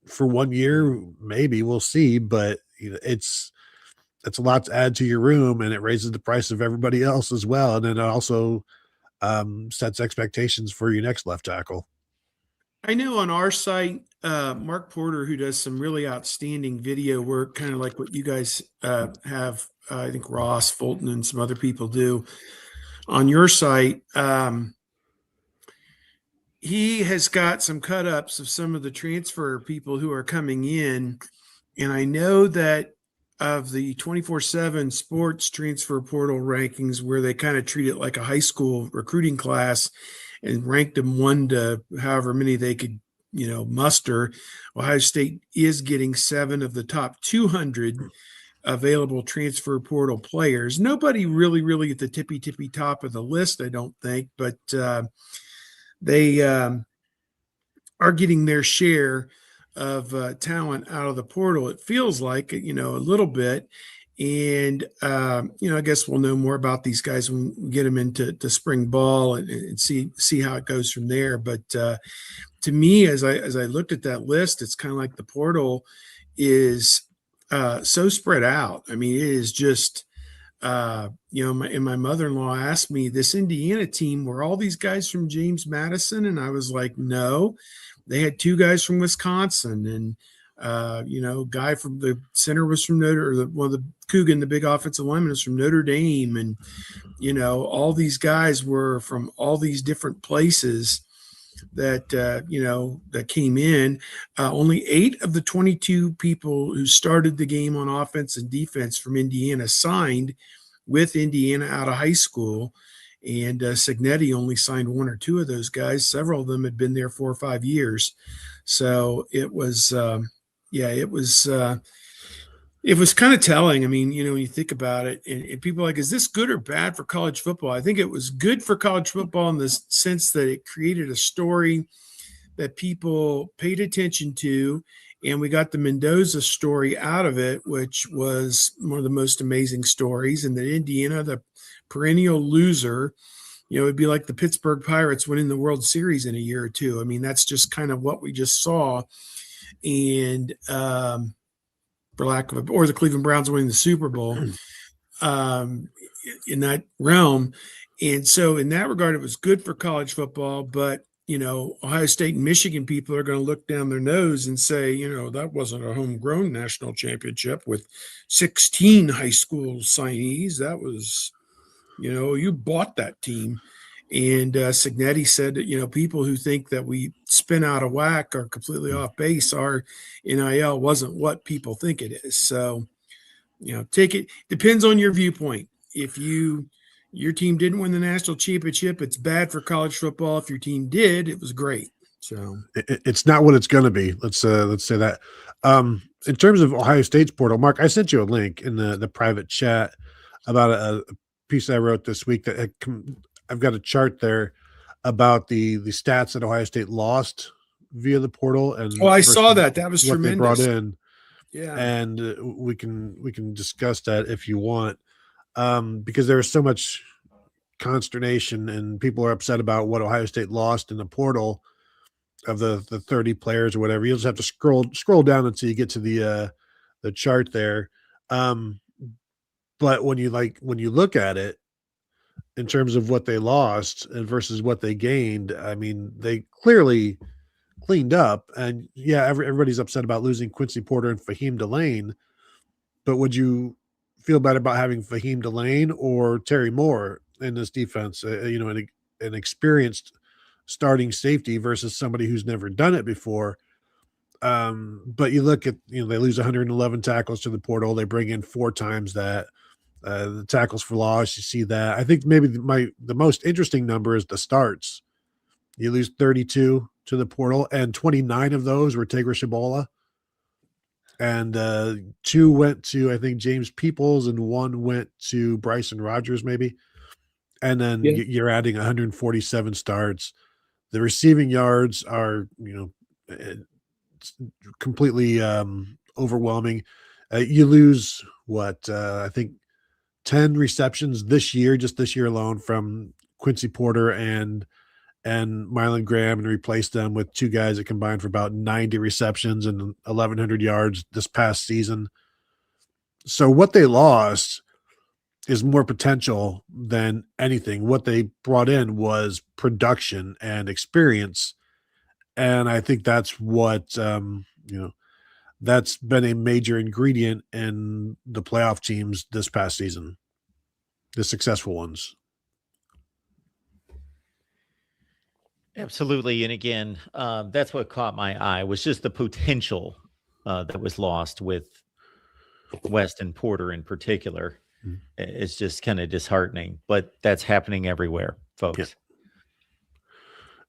for 1 year, maybe we'll see, but it's a lot to add to your room, and it raises the price of everybody else as well, and then it also sets expectations for your next left tackle.
I know on our site, Mark Porter, who does some really outstanding video work, kind of like what you guys have, I think Ross Fulton and some other people do on your site. He has got some cut-ups of some of the transfer people who are coming in, and I know that of the 24/7 sports transfer portal rankings, where they kind of treat it like a high school recruiting class and ranked them 1 to however many they could, muster, Ohio State is getting 7 of the top 200 available transfer portal players. Nobody really at the tippy top of the list, I don't think, but they are getting their share of talent out of the portal. It feels like, a little bit. And, I guess we'll know more about these guys when we get them into spring ball and see how it goes from there. But to me, as I looked at that list, it's kind of like the portal is so spread out. It is just, my mother-in-law asked me, this Indiana team, were all these guys from James Madison? And I was like, no, they had 2 guys from Wisconsin, and guy from the center was from one of the Coogan, the big offensive lineman, was from Notre Dame. And, all these guys were from all these different places that, that came in. Only 8 of the 22 people who started the game on offense and defense from Indiana signed with Indiana out of high school. And Signetti only signed 1 or 2 of those guys. Several of them had been there 4 or 5 years. So it was, It was kind of telling. I mean, when you think about it, and people are like, is this good or bad for college football? I think it was good for college football in the sense that it created a story that people paid attention to. And we got the Mendoza story out of it, which was one of the most amazing stories. And that Indiana, the perennial loser, it'd be like the Pittsburgh Pirates winning the World Series in a year or two. I mean, that's just kind of what we just saw. And, for lack of or the Cleveland Browns winning the Super Bowl in that realm. And so in that regard, it was good for college football, but Ohio State and Michigan people are going to look down their nose and say, that wasn't a homegrown national championship with 16 high school signees. That was, you bought that team. And Signetti said that, people who think that we spin out of whack are completely off base. Our NIL wasn't what people think it is. So, take it. Depends on your viewpoint. If your team didn't win the national championship, it's bad for college football. If your team did, it was great. So
it's not what it's going to be. Let's say that. In terms of Ohio State's portal, Mark, I sent you a link in the private chat about a piece I wrote this week that I've got a chart there about the stats that Ohio State lost via the portal. And
I saw that. That was
what
tremendous.
They brought in.
Yeah.
And we can discuss that if you want, because there was so much consternation and people are upset about what Ohio State lost in the portal of the 30 players or whatever. You'll just have to scroll down until you get to the chart there. But when you look at it in terms of what they lost and versus what they gained, I mean, they clearly cleaned up. And yeah, everybody's upset about losing Quincy Porter and Fahim Delane, but would you feel better about having Fahim Delane or Terry Moore in this defense? An experienced starting safety versus somebody who's never done it before. But you look at, they lose 111 tackles to the portal. They bring in 4 times that. The tackles for loss, you see that. I think maybe the most interesting number is the starts. You lose 32 to the portal, and 29 of those were Tegra Shabola. And 2 went to, I think, James Peoples, and 1 went to Bryson Rogers, maybe. And then you're adding 147 starts. The receiving yards are, completely overwhelming. You lose I think 10 receptions this year, just this year alone, from Quincy Porter and Mylan Graham, and replaced them with 2 guys that combined for about 90 receptions and 1,100 yards this past season. So what they lost is more potential than anything. What they brought in was production and experience. And I think that's what, that's been a major ingredient in the playoff teams this past season, the successful ones.
Absolutely. And again, that's what caught my eye, was just the potential that was lost with West and Porter in particular. Mm-hmm. It's just kind of disheartening, but that's happening everywhere, folks.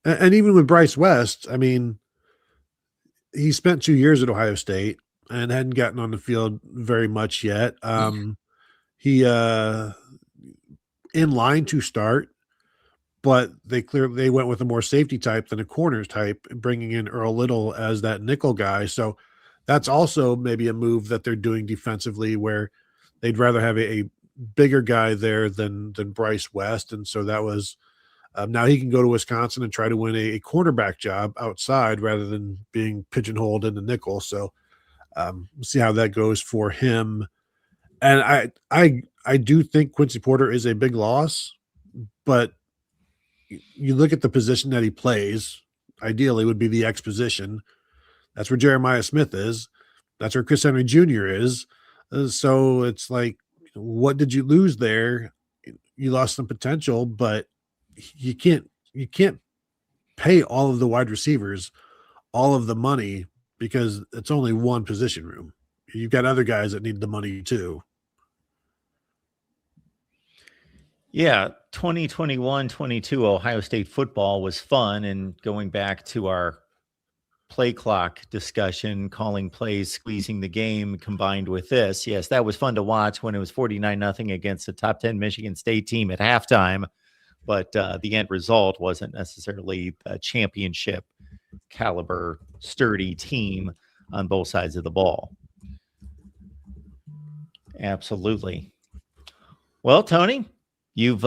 Yeah. And even with Bryce West, I mean, he spent 2 years at Ohio State and hadn't gotten on the field very much yet. He in line to start, but they went with a more safety type than a corners type, bringing in Earl Little as that nickel guy. So that's also maybe a move that they're doing defensively, where they'd rather have a bigger guy there than Bryce West. And so that was now he can go to Wisconsin and try to win a cornerback job outside rather than being pigeonholed in the nickel. So we'll see how that goes for him. And I do think Quincy Porter is a big loss, but you look at the position that he plays, ideally would be the X position. That's where Jeremiah Smith is. That's where Chris Henry Jr. is. So it's like, what did you lose there? You lost some potential, but you can't pay all of the wide receivers all of the money because it's only one position room. You've got other guys that need the money too.
Yeah, 2021-22 Ohio State football was fun, and going back to our play clock discussion, calling plays, squeezing the game combined with this. Yes, that was fun to watch when it was 49-0 against a top 10 Michigan State team at halftime. But the end result wasn't necessarily a championship caliber, sturdy team on both sides of the ball. Absolutely. Well, Tony, you've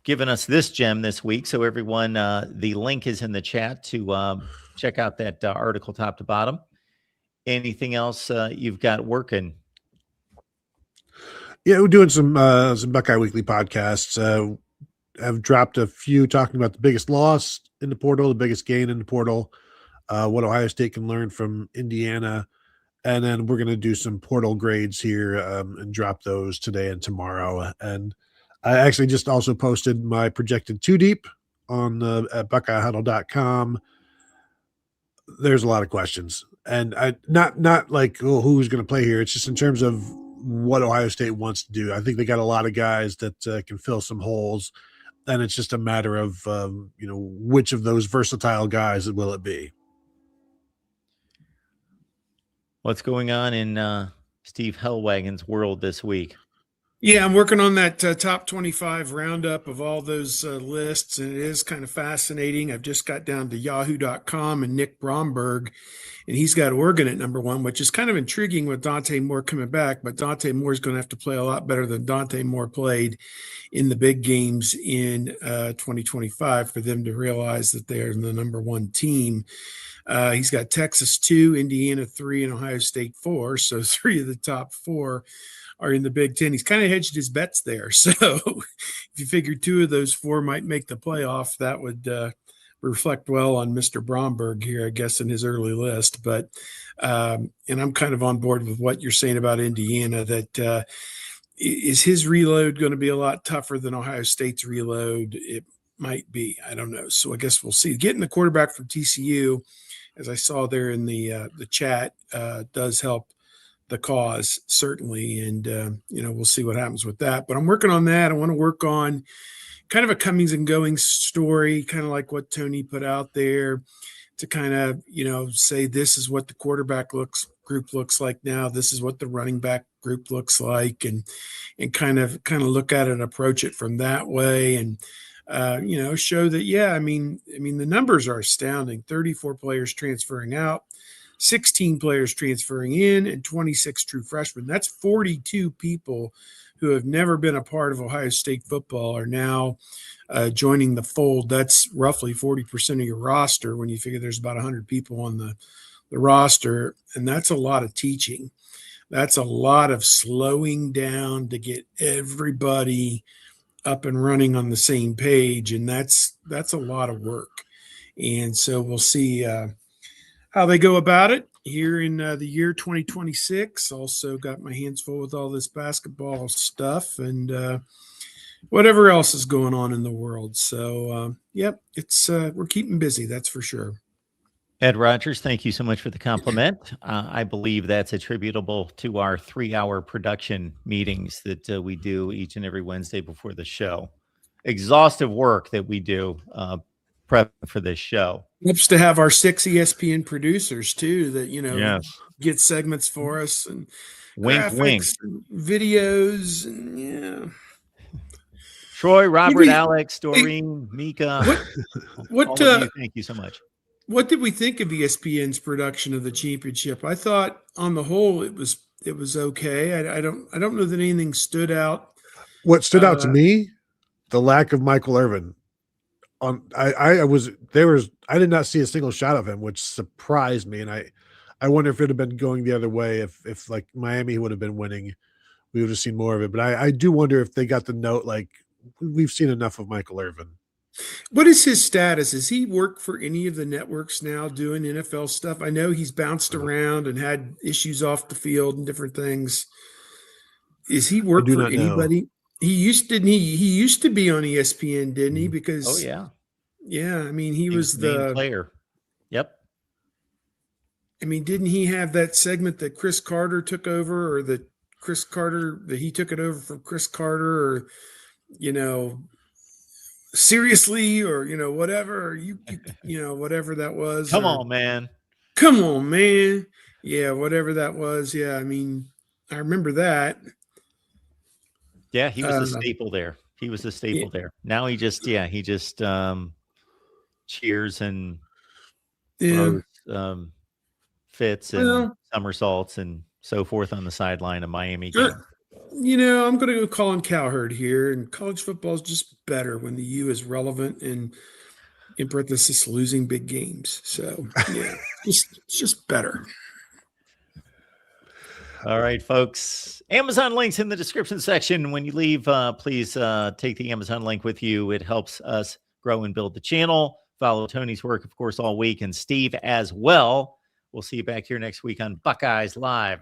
given us this gem this week. So everyone, the link is in the chat to check out that article top to bottom. Anything else you've got working?
Yeah, we're doing some Buckeye Weekly podcasts. I've dropped a few talking about the biggest loss in the portal, the biggest gain in the portal, what Ohio State can learn from Indiana. And then we're going to do some portal grades here and drop those today and tomorrow. And I actually just also posted my projected two deep on at BuckeyeHuddle.com. There's a lot of questions. And I not like, oh, who's going to play here. It's just in terms of what Ohio State wants to do. I think they got a lot of guys that can fill some holes. And it's just a matter of, which of those versatile guys will it be?
What's going on in Steve Hellwagon's world this week?
Yeah, I'm working on that top 25 roundup of all those lists, and it is kind of fascinating. I've just got down to yahoo.com and Nick Bromberg, and he's got Oregon at number 1, which is kind of intriguing with Dante Moore coming back, but Dante Moore is going to have to play a lot better than Dante Moore played in the big games in 2025 for them to realize that they're the number 1 team. He's got Texas 2, Indiana 3, and Ohio State 4, so 3 of the top 4 are in the Big Ten. He's kind of hedged his bets there. So if you figure 2 of those 4 might make the playoff, that would reflect well on Mr. Bromberg here, I guess, in his early list. But and I'm kind of on board with what you're saying about Indiana, that is his reload going to be a lot tougher than Ohio State's reload? It might be. I don't know. So I guess we'll see. Getting the quarterback from TCU, as I saw there in the chat, does help the cause, certainly. And, we'll see what happens with that. But I'm working on that. I want to work on kind of a comings and goings story, kind of like what Tony put out there, to kind of, say this is what the quarterback group looks like now. This is what the running back group looks like, and kind of look at it and approach it from that way. And, show that, I mean, the numbers are astounding. 34 players transferring out, 16 players transferring in, and 26 true freshmen. That's 42 people who have never been a part of Ohio State football are now joining the fold. That's roughly 40% of your roster when you figure there's about 100 people on the roster, and that's a lot of teaching. That's a lot of slowing down to get everybody up and running on the same page, and that's a lot of work. And so we'll see how they go about it here in the year 2026. Also got my hands full with all this basketball stuff and whatever else is going on in the world. So, it's we're keeping busy, that's for sure.
Ed Rogers, thank you so much for the compliment. I believe that's attributable to our 3-hour production meetings that we do each and every Wednesday before the show. Exhaustive work that we do prep for this show.
Helps to have our 6 ESPN producers too that,
yes,
get segments for us and
wink, wink,
and videos. And
Troy, Robert, Alex, Doreen, Mika.
What
thank you so much.
What did we think of ESPN's production of the championship? I thought on the whole it was okay. I don't know that anything stood out.
What stood out to me, the lack of Michael Irvin. I did not see a single shot of him, which surprised me, and I wonder if it had been going the other way, if like Miami would have been winning, we would have seen more of it. But I do wonder if they got the note like we've seen enough of Michael Irvin.
What is his status? Does he work for any of the networks now doing NFL stuff? I know he's bounced around and had issues off the field and different things. Is he work for anybody? Know. He used to be on ESPN, didn't he? Because
yeah.
I mean, he was the
player. Yep.
I mean, didn't he have that segment that Chris Carter took over, or that he took it over from Chris Carter, or seriously, or whatever, or you whatever that was.
Come on, man.
Come on, man. Yeah, whatever that was. Yeah, I mean, I remember that.
Yeah, he was a staple there. He was a staple there. Now he just cheers and throws fits and somersaults and so forth on the sideline of Miami game.
I'm going to go Colin Cowherd here, and college football is just better when the U is relevant and, in parenthesis, losing big games. So, yeah, it's just better.
All right, folks. Amazon links in the description section. When you leave, please take the Amazon link with you. It helps us grow and build the channel. Follow Tony's work, of course, all week, and Steve as well. We'll see you back here next week on Buckeyes Live.